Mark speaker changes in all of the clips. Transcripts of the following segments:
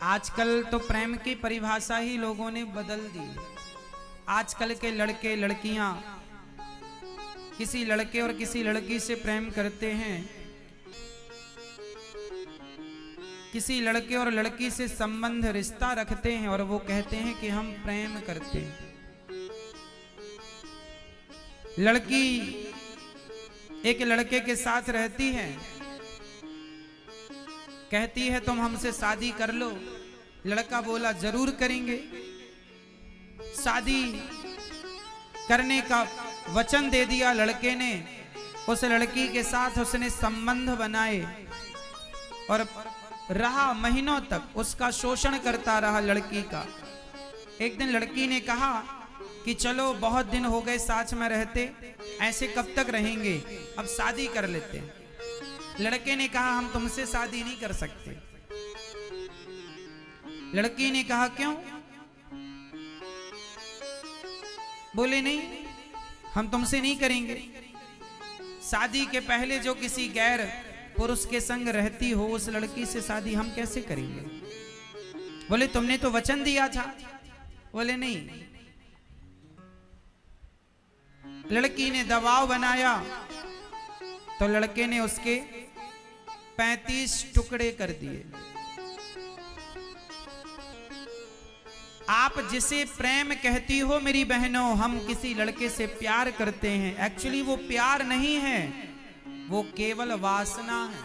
Speaker 1: आजकल तो प्रेम की परिभाषा ही लोगों ने बदल दी। आजकल के लड़के लड़कियां किसी लड़के और किसी लड़की से प्रेम करते हैं, किसी लड़के और लड़की से संबंध रिश्ता रखते हैं और वो कहते हैं कि हम प्रेम करते हैं। लड़की एक लड़के के साथ रहती है, कहती है तुम हमसे शादी कर लो। लड़का बोला जरूर करेंगे। शादी करने का वचन दे दिया लड़के ने। उस लड़की के साथ उसने संबंध बनाए और रहा महीनों तक, उसका शोषण करता रहा लड़की का। एक दिन लड़की ने कहा कि चलो बहुत दिन हो गए साथ में रहते, ऐसे कब तक रहेंगे, अब शादी कर लेते हैं। लड़के ने कहा हम तुमसे शादी नहीं कर सकते। लड़की ने कहा क्यों? बोले नहीं, हम तुमसे नहीं करेंगे। शादी के पहले जो किसी गैर पुरुष के संग रहती हो उस लड़की से शादी हम कैसे करेंगे? बोले तुमने तो वचन दिया था। बोले नहीं। लड़की ने दबाव बनाया तो लड़के ने उसके 35 टुकड़े कर दिए। आप जिसे प्रेम कहती हो मेरी बहनों, हम किसी लड़के से प्यार करते हैं, एक्चुअली वो प्यार नहीं है, वो केवल वासना है।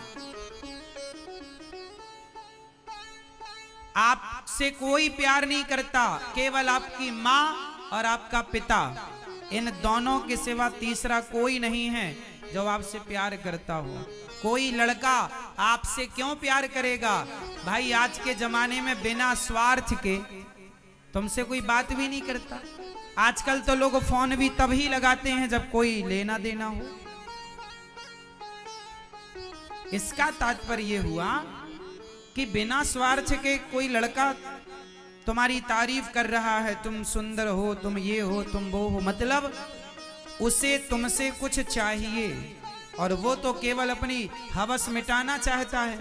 Speaker 1: आपसे कोई प्यार नहीं करता, केवल आपकी मां और आपका पिता, इन दोनों के सिवा तीसरा कोई नहीं है जो आपसे प्यार करता हो। कोई लड़का आपसे क्यों प्यार करेगा भाई? आज के जमाने में बिना स्वार्थ के तुमसे कोई बात भी नहीं करता। आजकल तो लोग फोन भी तभी लगाते हैं जब कोई लेना देना हो। इसका तात्पर्य हुआ कि बिना स्वार्थ के कोई लड़का तुम्हारी तारीफ कर रहा है, तुम सुंदर हो, तुम ये हो, तुम वो हो, मतलब उसे तुमसे कुछ चाहिए और वो तो केवल अपनी हवस मिटाना चाहता है,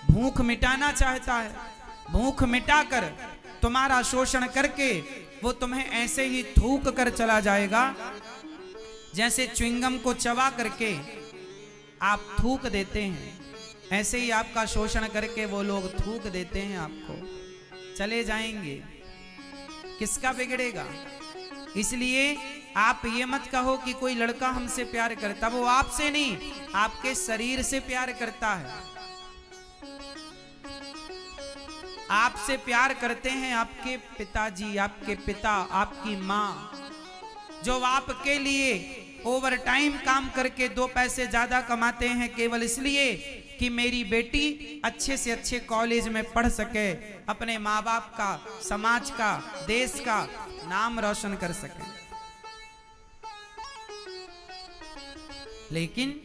Speaker 1: भूख मिटाना चाहता है। भूख मिटाकर तुम्हारा शोषण करके वो तुम्हें ऐसे ही थूक कर चला जाएगा जैसे च्युइंगम को चबा करके आप थूक देते हैं, ऐसे ही आपका शोषण करके वो लोग थूक देते हैं, आपको चले जाएंगे। किसका बिगड़ेगा? इसलिए आप ये मत कहो कि कोई लड़का हमसे प्यार करता, वो आपसे नहीं आपके शरीर से प्यार करता है। आपसे प्यार करते हैं आपके पिताजी, आपके पिता, आपकी मां, जो आपके लिए ओवर टाइम काम करके 2 पैसे ज्यादा कमाते हैं केवल इसलिए कि मेरी बेटी अच्छे से अच्छे कॉलेज में पढ़ सके, अपने माँ बाप का, समाज का, देश का नाम रोशन कर सके। लेकिन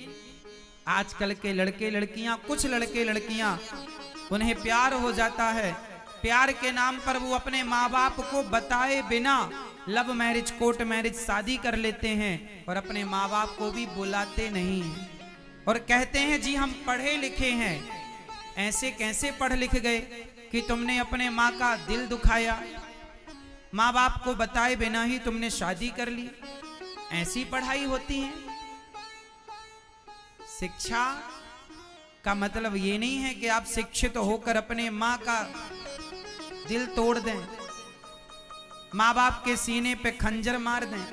Speaker 1: आजकल के लड़के लड़कियां, कुछ लड़के लड़कियां, उन्हें प्यार हो जाता है, प्यार के नाम पर वो अपने माँ बाप को बताए बिना लव मैरिज, कोर्ट मैरिज शादी कर लेते हैं और अपने माँ बाप को भी बुलाते नहीं और कहते हैं जी हम पढ़े लिखे हैं। ऐसे कैसे पढ़ लिख गए कि तुमने अपने माँ का दिल दुखाया, माँ बाप को बताए बिना ही तुमने शादी कर ली? ऐसी पढ़ाई होती है? शिक्षा का मतलब ये नहीं है कि आप शिक्षित होकर अपने माँ का दिल तोड़ दें, माँ बाप के सीने पे खंजर मार दें।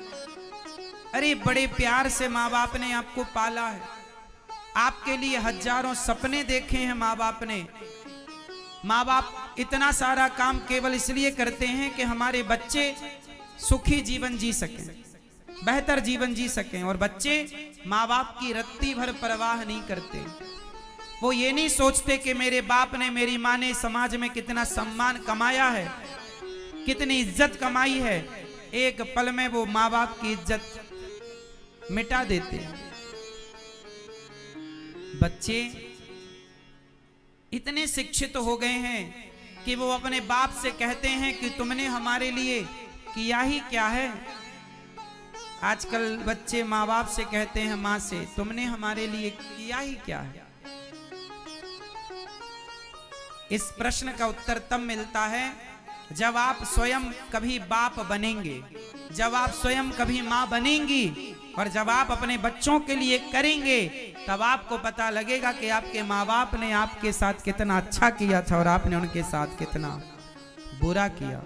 Speaker 1: अरे बड़े प्यार से माँ बाप ने आपको पाला है, आपके लिए हजारों सपने देखे हैं माँ बाप ने। माँ बाप इतना सारा काम केवल इसलिए करते हैं कि हमारे बच्चे सुखी जीवन जी सकें, बेहतर जीवन जी सकें, और बच्चे माँ बाप की रत्ती भर परवाह नहीं करते। वो ये नहीं सोचते कि मेरे बाप ने, मेरी माँ ने समाज में कितना सम्मान कमाया है, कितनी इज्जत कमाई है। एक पल में वो माँ बाप की इज्जत मिटा देते हैं। बच्चे इतने शिक्षित हो गए हैं कि वो अपने बाप से कहते हैं कि तुमने हमारे लिए किया ही क्या है। आजकल बच्चे माँ बाप से कहते हैं, माँ से, तुमने हमारे लिए किया ही क्या है। इस प्रश्न का उत्तर तब मिलता है जब आप स्वयं कभी बाप बनेंगे, जब आप स्वयं कभी माँ बनेंगी, और जब आप अपने बच्चों के लिए करेंगे, तब आपको पता लगेगा कि आपके माँ बाप ने आपके साथ कितना अच्छा किया था और आपने उनके साथ कितना बुरा किया।